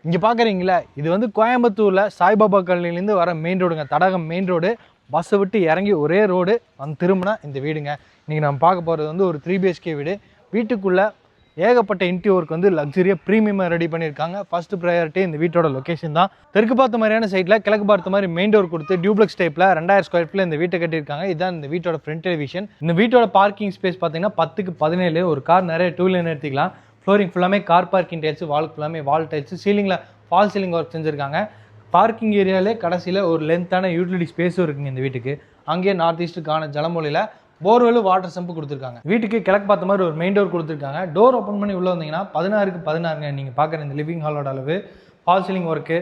இங்கே பார்க்குறீங்களா, இது வந்து கோயம்புத்தூரில் சாய்பாபா காலனிலேருந்து வர மெயின் ரோடுங்க. Thadagam main road. பஸ்ஸை விட்டு இறங்கி ஒரே ரோடு வந்து திரும்பினா இந்த வீடுங்க. இன்றைக்கி நம்ம பார்க்க போகிறது வந்து ஒரு 3 BHK வீடு. வீட்டுக்குள்ளே ஏகப்பட்ட இன்டீரியர் வந்து லக்ஸரியாக ப்ரீமியமாக ரெடி பண்ணியிருக்காங்க. ஃபர்ஸ்ட் ப்ரையாரிட்டி இந்த வீட்டோட லொக்கேஷன் தான். தெற்கு பார்த்த மாதிரியான சைட்டில் கிழக்கு பார்த்த மாதிரி மெயின் டோர் கொடுத்து டியூப்ளெக்ஸ் டைப்பில் 2000 ஸ்கொயர் ஃபீட்டில் இந்த வீட்டை கட்டியிருக்காங்க. இதுதான் இந்த வீட்டோட ஃப்ரண்ட் டெலிவிஷன். இந்த வீட்டோட பார்க்கிங் ஸ்பேஸ் பார்த்தீங்கன்னா 10க்கு 17. ஒரு கார் நிறைய 2 வீலர் நிறுத்திக்கலாம். ஃப்ளோரிங் ஃபுல்லாமே கார் பார்க்கிங் டைல்ஸ், வால் ஃபுல்லாமே வால் டைல்ஸ், சீலிங்கில் ஃபால் சீலிங் ஒர்க் செஞ்சுருக்காங்க. பார்க்கிங் ஏரியாவிலே கடைசியில் ஒரு லென்த்தான யூட்டிலிட்டி ஸ்பேஸும் இருக்குங்க இந்த வீட்டுக்கு. அங்கேயே நார்த் ஈஸ்ட்டுக்கான ஜலமொழியில் போர்வெல் வாட்டர் சம்பு கொடுத்துருக்காங்க. வீட்டுக்கு கிழக்கு பார்த்த மாதிரி ஒரு மெயின் டோர் கொடுத்துருக்காங்க. டோர் ஓப்பன் பண்ணி உள்ளே வந்தீங்கன்னா 16க்கு 16ங்க. நீங்கள் பார்க்குற இந்த லிவிங் ஹாலோட அளவு, ஃபால் சீலிங் ஒர்க்கு,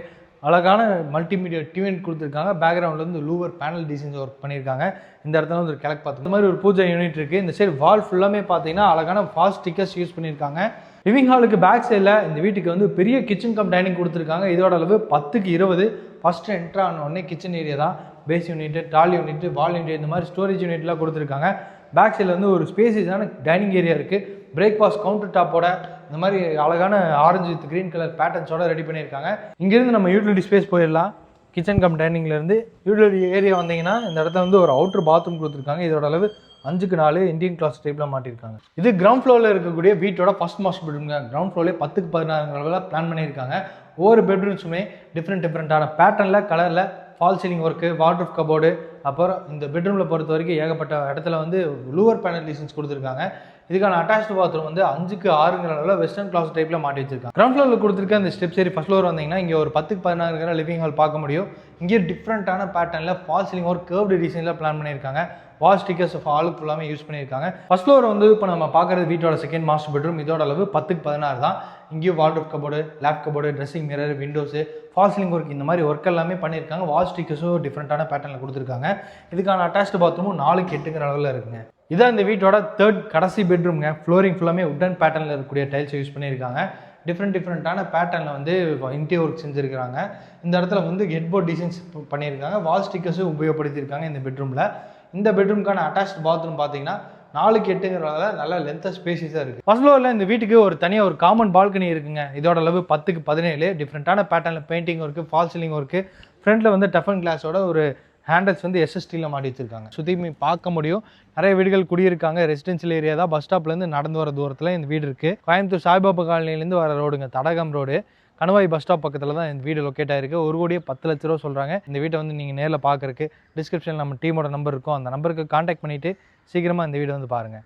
அழகான மல்டிமீடியா டிவி கொடுத்துருக்காங்க. பேக்ரவுண்டில் வந்து லூவர் பேனல் டிசைன்ஸ் ஒர்க் பண்ணியிருக்காங்க. இந்த இடத்துல வந்து ஒரு கிழக்கு பார்த்து இந்த மாதிரி ஒரு பூஜை யூனிட் இருக்குது. இந்த சைடு வால் ஃபுல்லாமே பார்த்தீங்கன்னா அழகான ஃபால் ஸ்டிக்கர்ஸ் யூஸ் பண்ணியிருக்காங்க. லிவிங் ஹாலுக்கு பேக் சைடில் இந்த வீட்டுக்கு வந்து பெரிய கிச்சன் கம் டைனிங் கொடுத்துருக்காங்க. இதோட அளவு 10க்கு 20. ஃபஸ்ட்டு என்ட்ரு ஆன உடனே கிச்சன் ஏரியா தான். Base unit, tall unit, wall unit, இந்த மாதிரி ஸ்டோரேஜ் யூனிட்லாம் கொடுத்துருக்காங்க. பேக் சைடில் வந்து ஒரு ஸ்பேசியஸான டைனிங் ஏரியா இருக்குது. பிரேக்ஃபாஸ்ட் கவுண்டர் டாப்போட இந்த மாதிரி அழகான ஆரஞ்சு வித் க்ரீன் கலர் பேட்டர்ன்ஸோட ரெடி பண்ணியிருக்காங்க. இங்கேருந்து நம்ம யூட்டிலிட்டி ஸ்பேஸ் போயிடலாம். கிச்சன் கம் டைனிங்லேருந்து யூட்டிலிட்டி ஏரியா வந்தீங்கன்னா இந்த இடத்துல வந்து ஒரு அவுட்டர் பாத்ரூம் கொடுத்துருக்காங்க. இதோட அளவு 5க்கு 4 இந்தியன் கிளாஸ் டைப்பில் மாட்டியிருக்காங்க. இது கிரவுண்ட் ஃப்ளோரில் இருக்கக்கூடிய வீட்டோட ஃபர்ஸ்ட் மாஸ்டர் பெட்ரூம்ங்க. கிரவுண்ட் ஃப்ளோர்லேயே 10க்கு 16 பிளான் பண்ணியிருக்காங்க. ஒவ்வொரு பெட்ரூம்ஸுமே டிஃப்ரெண்டான பேட்டர்னில், கலரில், fall ceiling work, wardrobe cupboard, அப்புறம் இந்த பெட்ரூமில் பொறுத்த வரைக்கும் ஏகப்பட்ட இடத்துல வந்து லூவர் பேனல் டிசைன்ஸ் கொடுத்துருக்காங்க. இதுக்கான அட்டாச்டு பாத்ரூம் வந்து 5க்கு 6ங்கிற அளவில் வெஸ்டர்ன் கிளாஸ் டைப்பில் மாட்டி வச்சிருக்காங்க. கிரவுண்ட் ஃப்ளோரில் கொடுத்துருக்க அந்த ஸ்டெப்ஸ் ஏறி ஃபர்ஸ்ட் ஃப்ளோர் வந்தீங்கன்னா இங்கே ஒரு 10க்கு 16 லிவிங் ஹால் பார்க்க முடியும். இங்கே டிஃப்ரெண்ட்டான பேட்டர்னில் ஃபால் சீலிங் ஒர்க், கர்வ்டு டிசைனில் பிளான் பண்ணியிருக்காங்க. வால் ஸ்டிக்கர்ஸ் ஹாலுக்கு ஃபுல்லாமே யூஸ் பண்ணியிருக்காங்க. ஃபர்ஸ்ட் ஃப்ளோர் வந்து இப்போ நம்ம பார்க்குறது வீட்டோட செகண்ட் மாஸ்டர் பெட்ரூம். இதோட அளவு 10க்கு 16 தான். இங்கேயும் wardrobe cupboard, lab cupboard, dressing mirror, windows, fall ceiling work, இந்த மாதிரி ஒர்க் எல்லாமே பண்ணியிருக்காங்க. வால் ஸ்டிக்கர்ஸும் டிஃப்ரெண்ட்டான பேட்டர்னில் கொடுத்துருக்காங்க. இதுக்கான அட்டாச்டு பாத்ரூமும் 4க்கு 8ங்கிற அளவில் இருக்குங்க. இதான் இந்த வீட்டோட தேர்ட் கடைசி பெட்ரூம்ங்க. ஃப்ளோரிங் ஃபுல்லாமே உட்டன் பேட்டர்னில் இருக்கக்கூடிய டைல்ஸ் யூஸ் பண்ணியிருக்காங்க. டிஃப்ரெண்டான பேட்டர்னில் வந்து இன்டீரியர் ஒர்க் செஞ்சுருக்காங்க. இந்த இடத்துல வந்து ஹெட்போர்ட் டிசைன்ஸ் பண்ணியிருக்காங்க. வால் ஸ்டிக்கர்ஸும் உபயோகப்படுத்தியிருக்காங்க இந்த பெட்ரூமில். இந்த பெட்ரூமுக்கான அட்டாச்டு பாத்ரூம் பார்த்தீங்கன்னா 4க்கு 8ங்கிறதால நல்ல லென்த்தாக ஸ்பேசியஸாக இருக்குது. ஃபர்ஸ்ட் ஃப்ளோரில் இந்த வீட்டுக்கு ஒரு தனியாக ஒரு காமன் பால்கனி இருக்குங்க. இதோட அளவு 10க்கு 17. டிஃப்ரெண்ட்டான பேட்டர்னில் painting work, fall ceiling work, ஃப்ரண்ட்டில் வந்து டஃபன் கிளாஸோட ஒரு ஹேண்டல்ஸ் வந்து எஸ்எஸ்டியில் மாட்டி வச்சிருக்காங்க. சுற்றியுமே பார்க்க முடியும். நிறைய வீடுகள் குடியிருக்காங்க. ரெசிடென்ஷியல் ஏரியா தான். பஸ் ஸ்டாப்லேருந்து நடந்து வர தூரத்தில் இந்த வீடு இருக்குது. கோயம்புத்தூர் சாய்பாபா காலனிலேருந்து வர ரோடுங்க, தடகம் ரோடு. கணவாய் பஸ் ஸ்டாப் பக்கத்தில் தான் இந்த வீடு லொக்கேட் ஆகிருக்கு. 1,10,00,000 ரூபா சொல்கிறாங்க. இந்த வீட்டை வந்து நீங்கள் நேரில் பார்க்குறக்கு டிஸ்கிரிப்ஷனில் நம்ம டீமோட நம்பர் இருக்கும். அந்த நம்பருக்கு கான்டாக்ட் பண்ணிவிட்டு சீக்கிரமாக இந்த வீடு வந்து பாருங்கள்.